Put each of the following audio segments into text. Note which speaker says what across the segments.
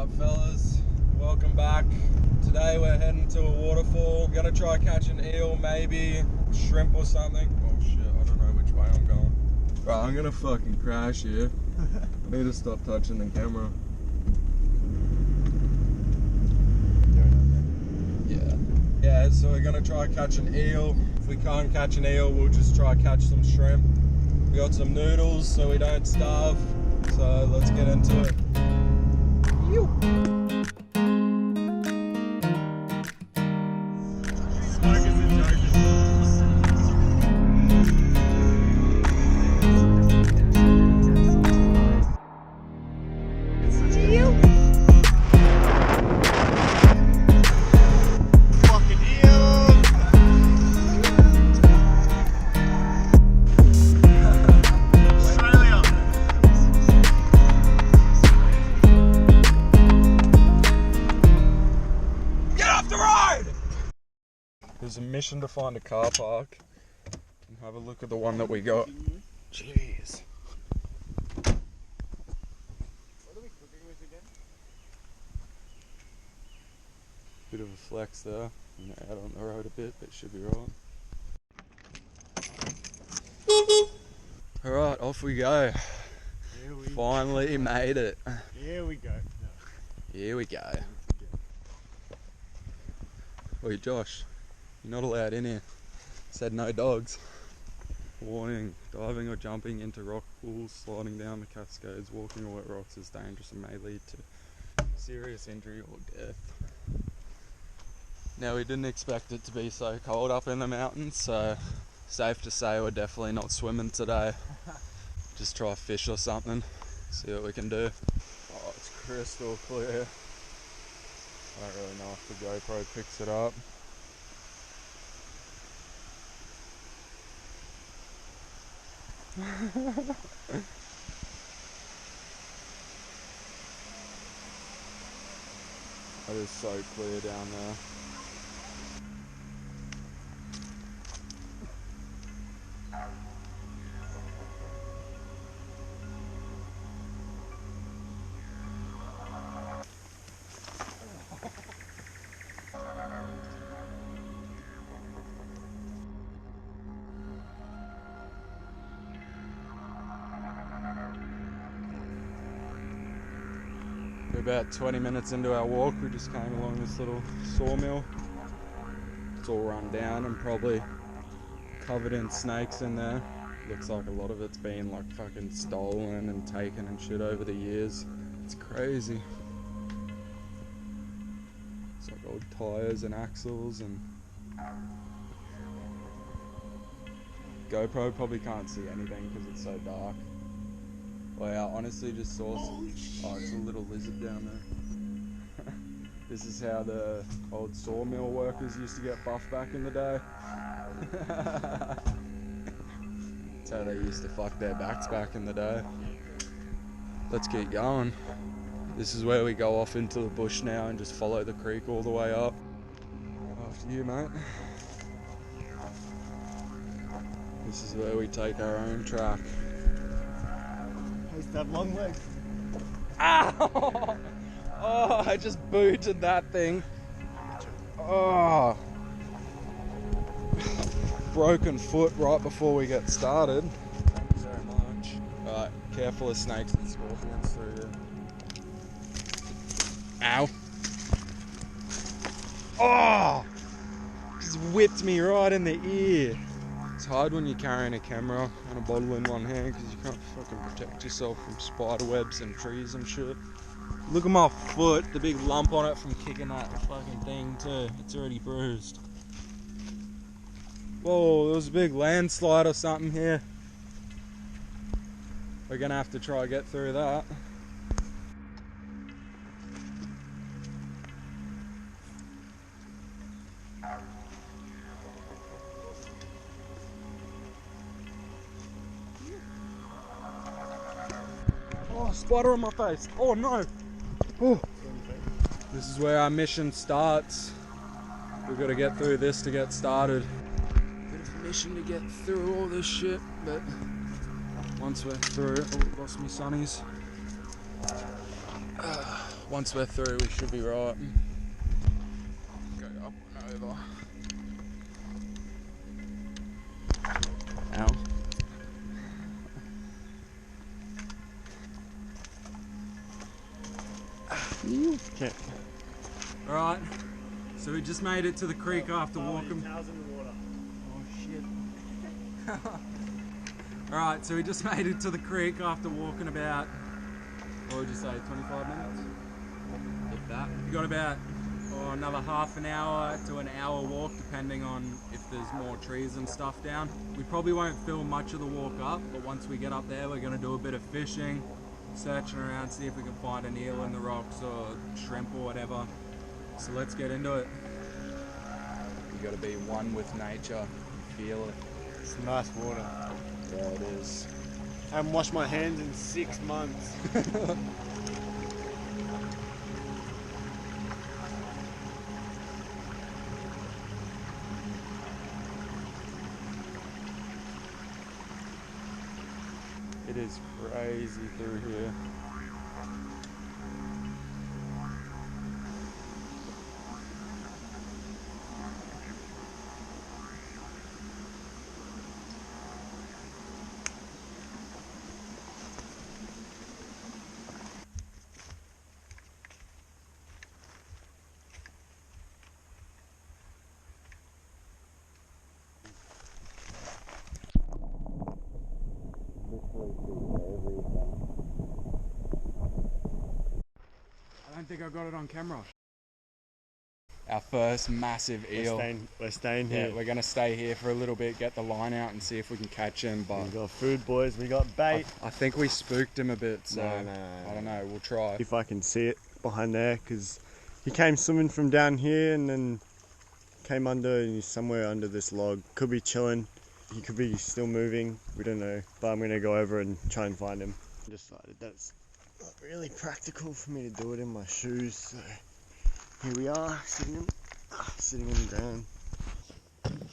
Speaker 1: up, fellas? Welcome back. Today we're heading to a waterfall. We're gonna try catch an eel, maybe shrimp or something. Oh shit, I don't know which way I'm going. Right, I'm gonna fucking crash here. I need to stop touching the camera. Yeah, so we're gonna try catch an eel. If we can't catch an eel, we'll just try catch some shrimp. We got some noodles so we don't starve. So let's get into it. There's a mission to find a car park and have a look at the one that we got. Jeez.
Speaker 2: What are we cooking with again?
Speaker 1: Bit of a flex there. Out on the road a bit, but should be right. Alright, off we go. Finally made it.
Speaker 2: Here we go.
Speaker 1: Here we go. Wait, Josh. You're not allowed in here. Said no dogs. Warning, diving or jumping into rock pools, sliding down the cascades, walking on wet rocks is dangerous and may lead to serious injury or death. Now we didn't expect it to be so cold up in the mountains, so safe to say we're definitely not swimming today. Just try fish or something, see what we can do. Oh, it's crystal clear. I don't really know if the GoPro picks it up. It is so clear down there. We're about 20 minutes into our walk. We just came along this little sawmill. It's all run down and probably covered in snakes in there. Looks like a lot of it's been like fucking stolen and taken and shit over the years. It's crazy. It's like old tires and axles and GoPro probably can't see anything because it's so dark. Wow, honestly just saw oh, it's a little lizard down there. This is how the old sawmill workers used to get buffed back in the day. That's how they used to fuck their backs back in the day. Let's keep going. This is where we go off into the bush now and just follow the creek all the way up. After you, mate. This is where we take our own track.
Speaker 2: Used to have long legs.
Speaker 1: Ow! Oh, I just booted that thing. Oh. Broken foot right before we get started. Thank you very much. Alright, careful of snakes and scorpions through here. Ow. Oh! Just whipped me right in the ear. It's hard when you're carrying a camera and a bottle in one hand because you can't fucking protect yourself from spider webs and trees and shit. Look at my foot, the big lump on it from kicking that fucking thing too. It's already bruised. Whoa, there was a big landslide or something here. We're gonna have to try to get through that. Oh, spider on my face. Oh no. Oh. This is where our mission starts. We've got to get through this to get started. Bit of a mission to get through all this shit, but once we're through it, oh, lost me sunnies. Once we're through, we should be right. Go up and over. Ow.
Speaker 2: Okay.
Speaker 1: Alright, so we just made it to the creek after walking.
Speaker 2: Towels in the water.
Speaker 1: Oh shit. Alright, so we just made it to the creek after walking about, what would you say, 25 minutes? If that. We got about another half an hour to an hour walk, depending on if there's more trees and stuff down. We probably won't film much of the walk up, but once we get up there, we're going to do a bit of fishing, searching around, see if we can find an eel in the rocks or shrimp or whatever. So let's get into it. You got to be one with nature, feel it.
Speaker 2: It's nice water.
Speaker 1: Yeah, it is.
Speaker 2: I haven't washed my hands in 6 months.
Speaker 1: It is crazy through here. I don't think I got it on camera. Our first massive eel.
Speaker 2: We're staying here.
Speaker 1: Yeah, we're gonna stay here for a little bit, get the line out and see if we can catch him. But
Speaker 2: We got food, boys. We got bait.
Speaker 1: I think we spooked him a bit, so
Speaker 2: No.
Speaker 1: I don't know. We'll try.
Speaker 2: If I can see it behind there, because he came swimming from down here and then came under, and he's somewhere under this log. Could be chilling. He could be still moving. We don't know. But I'm gonna go over and try and find him. I decided that's not really practical for me to do it in my shoes, so here we are, sitting on the ground.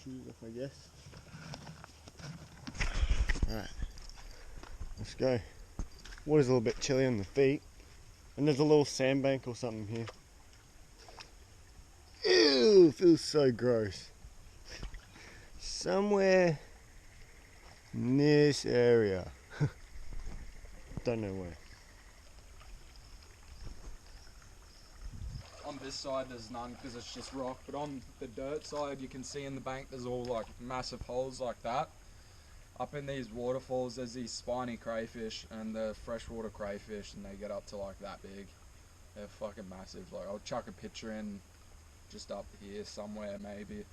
Speaker 2: Shoes off, I guess. Alright, let's go. Water's a little bit chilly on the feet, and there's a little sandbank or something here. Ew, feels so gross. Somewhere in this area. Don't know where.
Speaker 1: On this side there's none because it's just rock, but on the dirt side you can see in the bank there's all like massive holes like that. Up in these waterfalls there's these spiny crayfish, and the freshwater crayfish, and they get up to like that big. They're fucking massive. Like, I'll chuck a picture in just up here somewhere maybe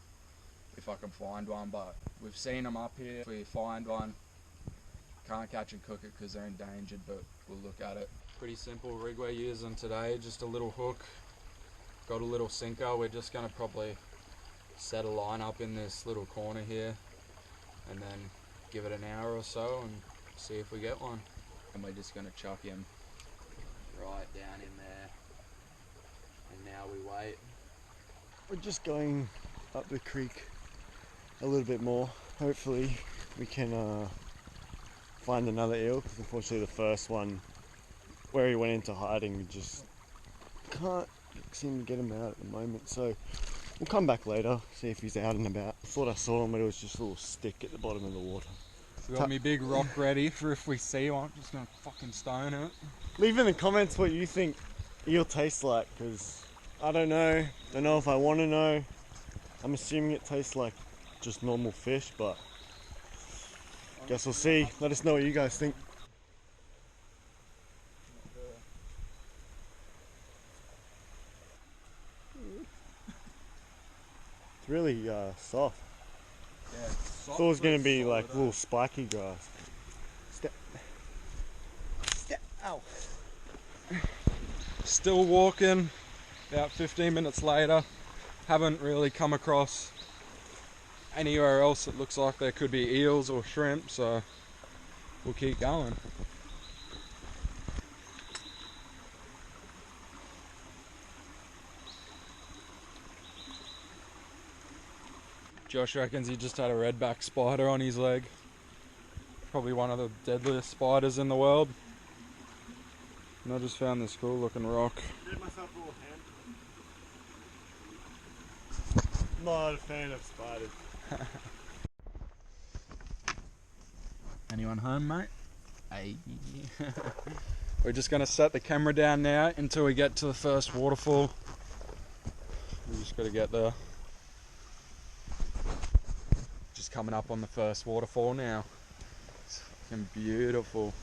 Speaker 1: if I can find one, but we've seen them up here. If we find one, can't catch and cook it because they're endangered, but we'll look at it. Pretty simple rig we're using today, just a little hook. Got a little sinker. We're just going to probably set a line up in this little corner here and then give it an hour or so and see if we get one. And we're just going to chuck him right down in there, and now we wait.
Speaker 2: We're just going up the creek a little bit more. Hopefully we can find another eel, because unfortunately the first one where he went into hiding, we just can't seem to get him out at the moment. So we'll come back later, see if he's out and about. I thought I saw him, but it was just a little stick at the bottom of the water.
Speaker 1: So got me big rock ready for if we see one. Just gonna fucking stone it.
Speaker 2: Leave in the comments what you think eel tastes like, because I don't know. Don't know if I want to know. I'm assuming it tastes like just normal fish, but guess we'll see. Let us know what you guys think. It's really soft.
Speaker 1: Yeah,
Speaker 2: I thought it was going to be like little spiky grass. Step. Ow.
Speaker 1: Still walking, about 15 minutes later. Haven't really come across anywhere else that looks like there could be eels or shrimp, so we'll keep going. Josh reckons he just had a redback spider on his leg. Probably one of the deadliest spiders in the world. And I just found this cool looking rock.
Speaker 2: Did myself a little hand. Not a fan of spiders.
Speaker 1: Anyone home, mate? Hey. We're just gonna set the camera down now until we get to the first waterfall. We just gotta get there. Just coming up on the first waterfall now. It's fucking beautiful.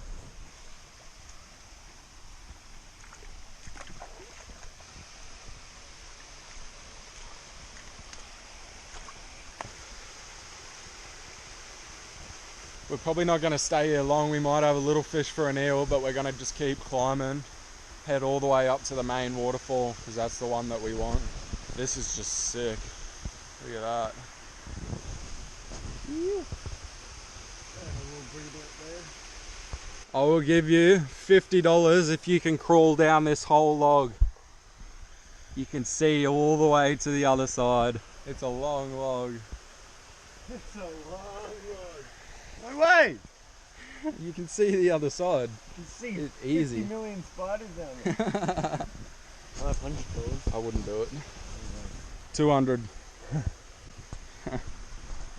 Speaker 1: We're probably not going to stay here long. We might have a little fish for an eel, but we're going to just keep climbing, head all the way up to the main waterfall, because that's the one that we want. This is just sick. Look at that. I will give you $50 if you can crawl down this whole log. You can see all the way to the other side. It's a long log.
Speaker 2: It's a long log. No way!
Speaker 1: You can see the other side.
Speaker 2: You can see
Speaker 1: it's easy.
Speaker 2: 50 million spiders down there. $500.
Speaker 1: I wouldn't do it. 200.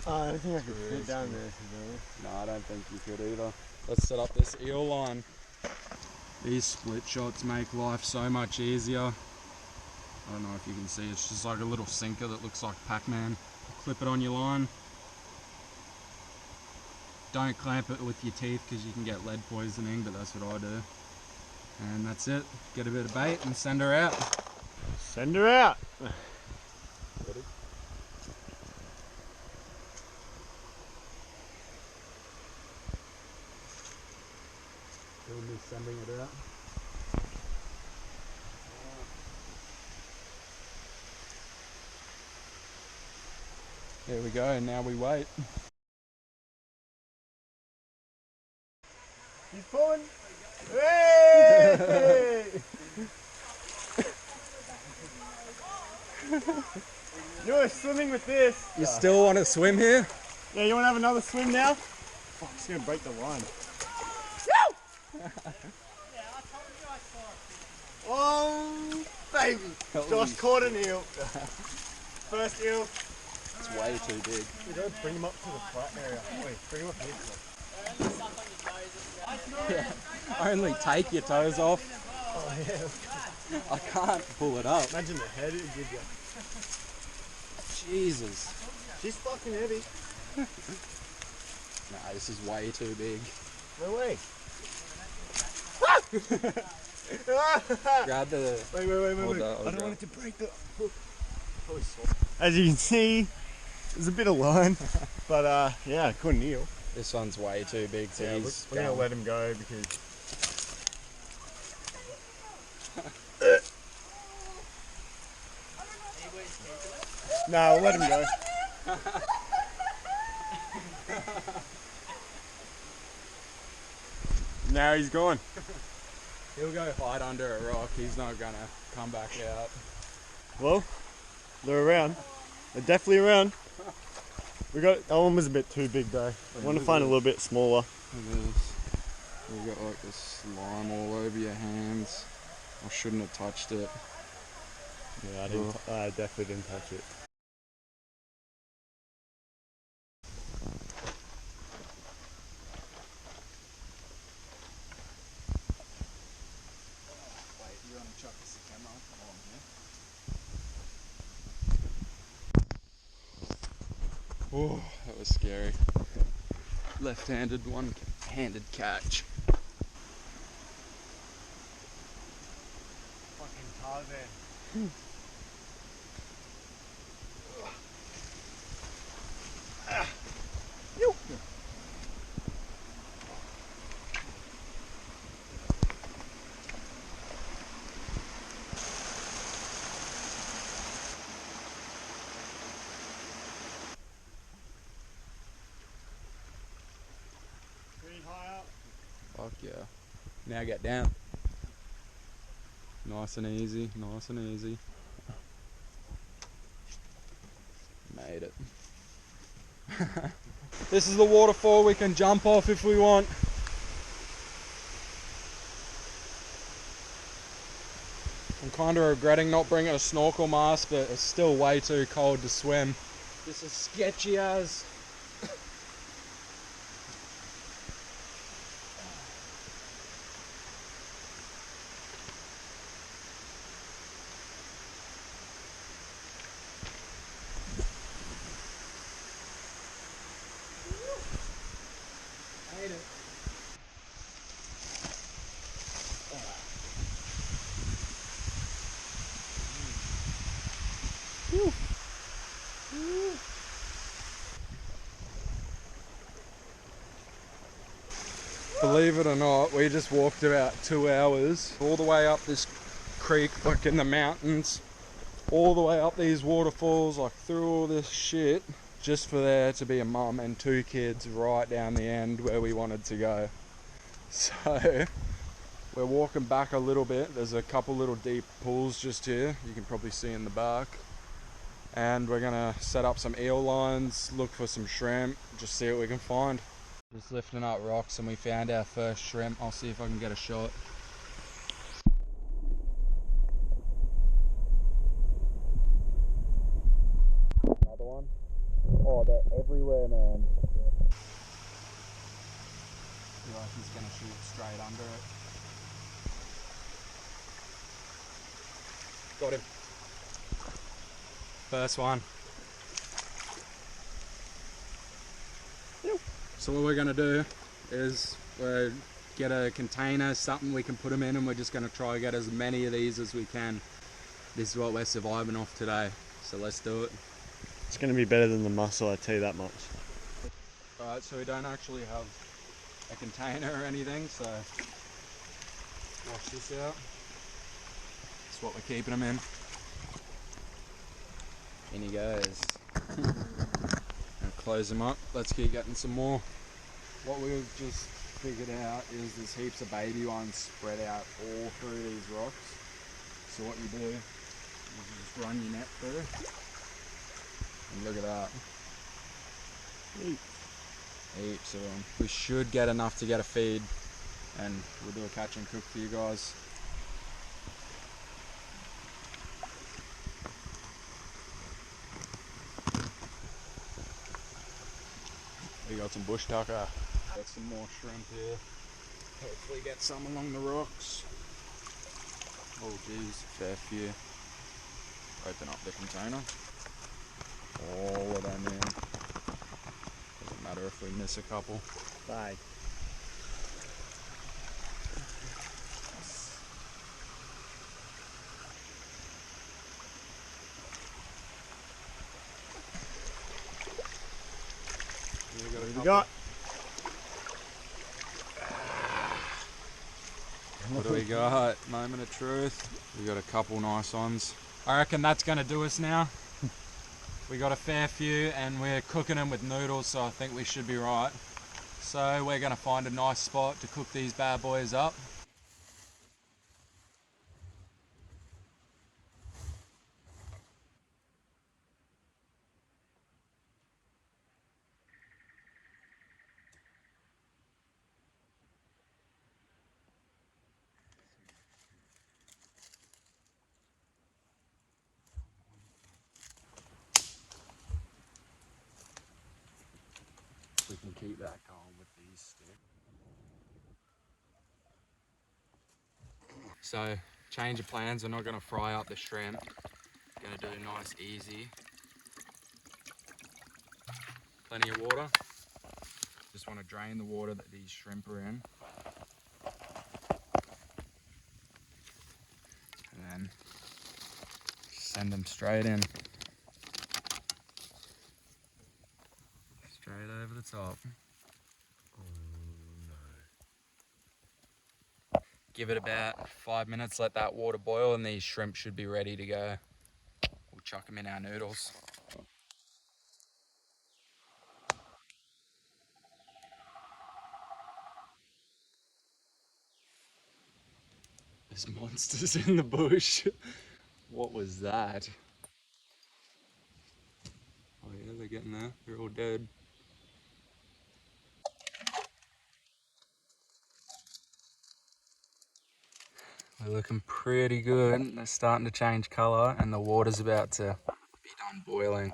Speaker 2: I don't think I could fit down there.
Speaker 1: No, I don't think you could either. Let's set up this eel line. These split shots make life so much easier. I don't know if you can see, it's just like a little sinker that looks like Pac-Man. Clip it on your line. Don't clamp it with your teeth because you can get lead poisoning, but that's what I do. And that's it. Get a bit of bait and send her out.
Speaker 2: Send her out!
Speaker 1: Ready? Doing me sending it out. There we go, and now we wait.
Speaker 2: He's pulling! Hey! You were swimming with this.
Speaker 1: You still want to swim here?
Speaker 2: Yeah, you want to have another swim now? Fuck, it's going to break the line. Oh, baby! Josh caught an eel. First eel.
Speaker 1: It's way too big.
Speaker 2: We gotta bring him up to the flat area. Wait, bring him up here.
Speaker 1: Yeah. Only take your toes off.
Speaker 2: Oh yeah.
Speaker 1: I can't pull it up.
Speaker 2: Imagine the head it would give you.
Speaker 1: Jesus.
Speaker 2: She's fucking heavy.
Speaker 1: Nah, this is way too big.
Speaker 2: No way.
Speaker 1: Grab the...
Speaker 2: Wait. I don't want it to break the hook. As you can see, there's a bit of line, but yeah, I couldn't eel.
Speaker 1: This one's way too big, so
Speaker 2: Yeah,
Speaker 1: he's
Speaker 2: we're gonna let him go because... No, we'll let him go. Now he's gone.
Speaker 1: He'll go hide under a rock. He's not gonna come back out.
Speaker 2: Well, they're around. They're definitely around. That one was a bit too big though. I want to find a little bit smaller.
Speaker 1: Look at this. You've got like this slime all over your hands. I shouldn't have touched it.
Speaker 2: Yeah, I definitely didn't touch it.
Speaker 1: Wait, you want to chuck this camera on here? Oh, that was scary. Left-handed, one-handed catch.
Speaker 2: Fucking Tarzan. Pretty high up.
Speaker 1: Fuck yeah. Now get down. Nice and easy, nice and easy. Made it. This is the waterfall. We can jump off if we want. kind of regretting not bringing a snorkel mask, but it's still way too cold to swim. This is sketchy as. Hate it. Believe it or not, we just walked about 2 hours all the way up this creek, like in the mountains, all the way up these waterfalls, like through all this shit, just for there to be a mum and 2 kids right down the end where we wanted to go. So we're walking back a little bit. There's a couple little deep pools just here, you can probably see in the back. And we're gonna set up some eel lines, look for some shrimp, just see what we can find. Just lifting up rocks and we found our first shrimp. I'll see if I can get a shot. Another one. Oh, they're everywhere, man. I feel like he's gonna shoot straight under it. Got him. First one. So what we're gonna do is we're get a container, something we can put them in, and we're just gonna try and get as many of these as we can. This is what we're surviving off today. So let's do it.
Speaker 2: It's going to be better than the mussel, I tell you that much.
Speaker 1: Alright, so we don't actually have a container or anything, so wash this out. That's what we're keeping them in. In he goes. Now close them up. Let's keep getting some more. What we've just figured out is there's heaps of baby ones spread out all through these rocks. So what you do is you just run your net through. And look at that. Heaps of them. We should get enough to get a feed, and we'll do a catch and cook for you guys. We got some bush tucker. Got some more shrimp here. Hopefully get some along the rocks. Oh geez, fair few. Open up the container. All of them in. Doesn't matter if we miss a couple.
Speaker 2: Bye. What we got?
Speaker 1: What do we got? Moment of truth. We got a couple nice ones. I reckon that's gonna do us now. We got a fair few and we're cooking them with noodles, so I think we should be right. So we're gonna find a nice spot to cook these bad boys up. We can keep that going with these sticks. So, change of plans, we're not gonna fry up the shrimp. Gonna do nice, easy. Plenty of water. Just wanna drain the water that these shrimp are in. And then send them straight in. Straight over the top. Give it about 5 minutes, let that water boil, and these shrimp should be ready to go. We'll chuck them in our noodles. There's monsters in the bush. What was that? Oh yeah, they're getting there. They're all dead. They're looking pretty good. They're starting to change colour and the water's about to be done boiling.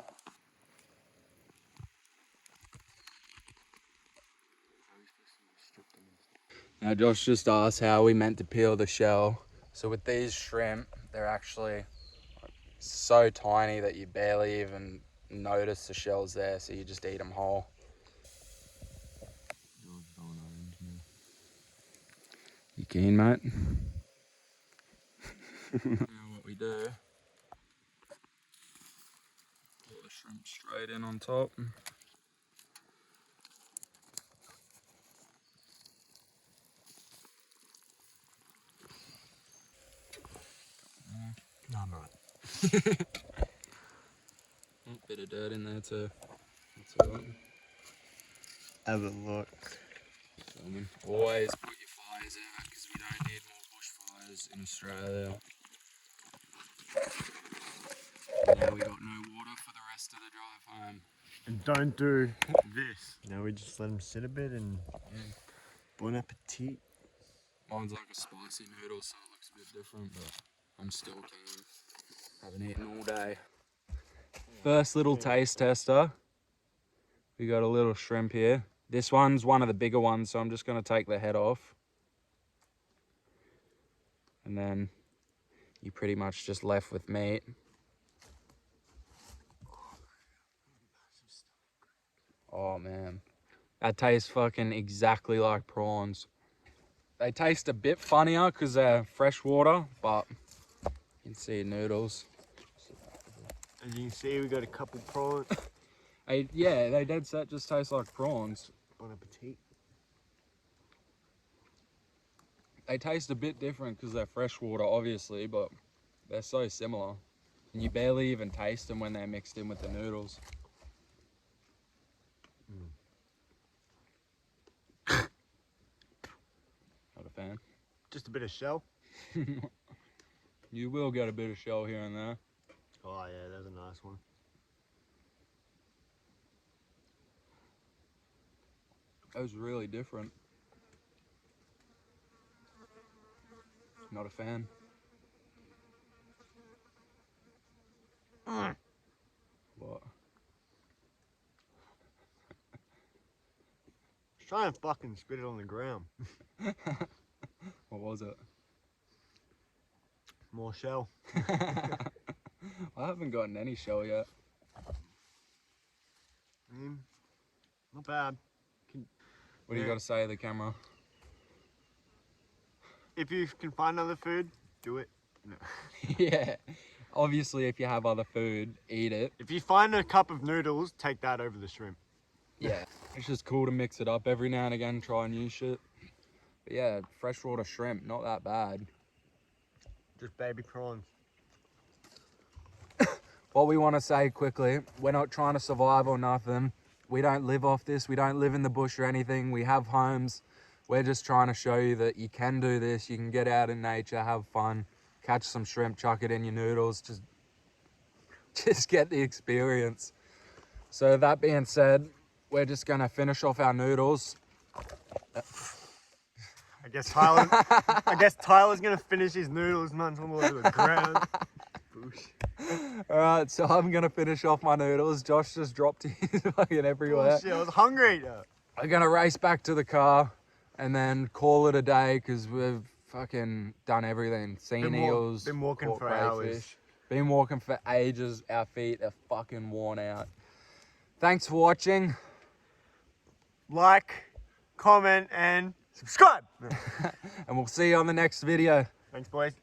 Speaker 1: Now Josh just asked how we meant to peel the shell. So with these shrimp, they're actually so tiny that you barely even notice the shell's there, so you just eat them whole. You keen, mate? Now what we do, pour the shrimp straight in on top.
Speaker 2: No, I'm right.
Speaker 1: Bit of dirt in there too. That's all right.
Speaker 2: Have a look.
Speaker 1: Always put your fires out because we don't need more bushfires in Australia. And now we got no water for the rest of the drive home.
Speaker 2: And don't do this. Now we just let them sit a bit and bon appetit.
Speaker 1: Mine's like a spicy noodle, so it looks a bit different, but I'm still keen. Haven't eaten all day. First little taste tester. We got a little shrimp here. This one's one of the bigger ones, so I'm just going to take the head off. And then you're pretty much just left with meat. Oh man, that tastes fucking exactly like prawns. They taste a bit funnier because they're freshwater, but you can see noodles.
Speaker 2: As you can see, we got a couple prawns.
Speaker 1: Yeah, they dead set just taste like prawns.
Speaker 2: Bon appetit.
Speaker 1: They taste a bit different because they're freshwater, obviously, but they're so similar. And you barely even taste them when they're mixed in with the noodles. Not a fan.
Speaker 2: Just a bit of shell.
Speaker 1: You will get a bit of shell here and there.
Speaker 2: Oh yeah, that's a nice one.
Speaker 1: That was really different. Not a fan. What?
Speaker 2: Try and fucking spit it on the ground.
Speaker 1: What was it?
Speaker 2: More shell.
Speaker 1: I haven't gotten any shell yet.
Speaker 2: Not bad.
Speaker 1: What do you got to say to the camera?
Speaker 2: If you can find other food, do it. No.
Speaker 1: Yeah. Obviously, if you have other food, eat it.
Speaker 2: If you find a cup of noodles, take that over the shrimp.
Speaker 1: Yeah. It's just cool to mix it up every now and again, try new shit. But yeah, freshwater shrimp, not that bad.
Speaker 2: Just baby prawns.
Speaker 1: What we want to say quickly, we're not trying to survive or nothing. We don't live off this. We don't live in the bush or anything. We have homes. We're just trying to show you that you can do this. You can get out in nature, have fun, catch some shrimp, chuck it in your noodles. Just get the experience. So that being said, we're just going to finish off our noodles.
Speaker 2: I guess Tyler's gonna finish his noodles and not all over the ground.
Speaker 1: Alright, so I'm going to finish off my noodles. Josh just dropped his fucking everywhere.
Speaker 2: Oh shit, I was hungry.
Speaker 1: We're going to race back to the car and then call it a day because we've fucking done everything. Seen eels.
Speaker 2: Been walking
Speaker 1: caught
Speaker 2: for
Speaker 1: crayfish.
Speaker 2: hours.
Speaker 1: Been walking for ages. Our feet are fucking worn out. Thanks for watching.
Speaker 2: Like, comment, and subscribe.
Speaker 1: And we'll see you on the next video.
Speaker 2: Thanks, boys.